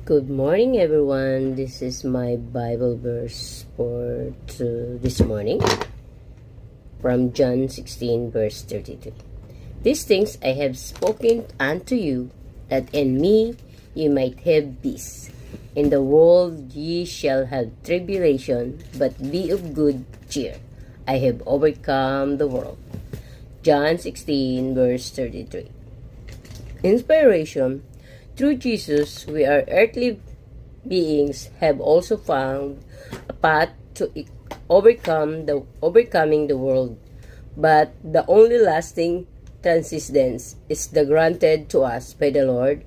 Good morning, everyone. This is my Bible verse for this morning from John 16, verse 32. These things I have spoken unto you, that in me ye might have peace. In the world ye shall have tribulation, but be of good cheer. I have overcome the world. John 16, verse 33. Inspiration. Through Jesus, we are earthly beings have also found a path to overcoming the world, but the only lasting transcendence is the granted to us by the Lord.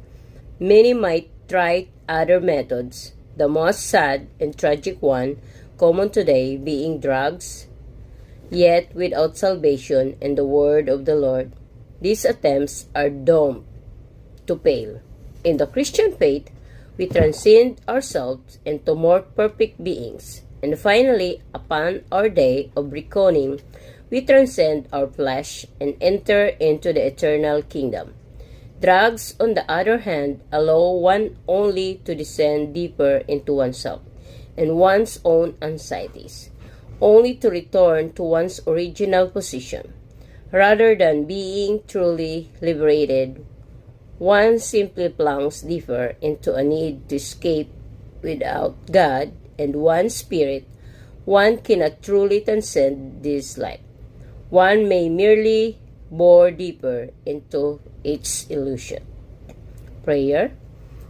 Many might try other methods, the most sad and tragic one common today being drugs, yet without salvation and the word of the Lord. These attempts are doomed to fail. In the Christian faith, we transcend ourselves into more perfect beings. And finally, upon our day of reckoning, we transcend our flesh and enter into the eternal kingdom. Drugs, on the other hand, allow one only to descend deeper into oneself and one's own anxieties, only to return to one's original position. Rather than being truly liberated, one simply plunges deeper into a need to escape. Without God and one's spirit, one cannot truly transcend this life. One may merely bore deeper into its illusion. Prayer.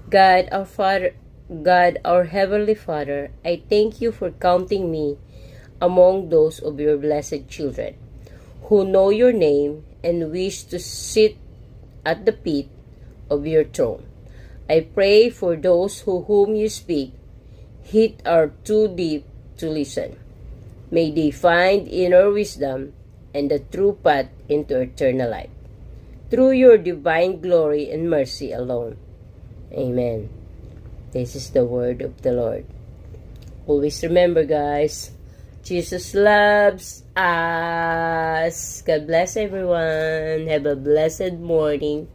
God our Heavenly Father, I thank you for counting me among those of your blessed children who know your name and wish to sit at the feet of your throne. I pray for those whom you speak hit are too deep to listen. May they find inner wisdom and the true path into eternal life. Through your divine glory and mercy alone. Amen. This is the word of the Lord. Always remember, guys, Jesus loves us. God bless everyone. Have a blessed morning.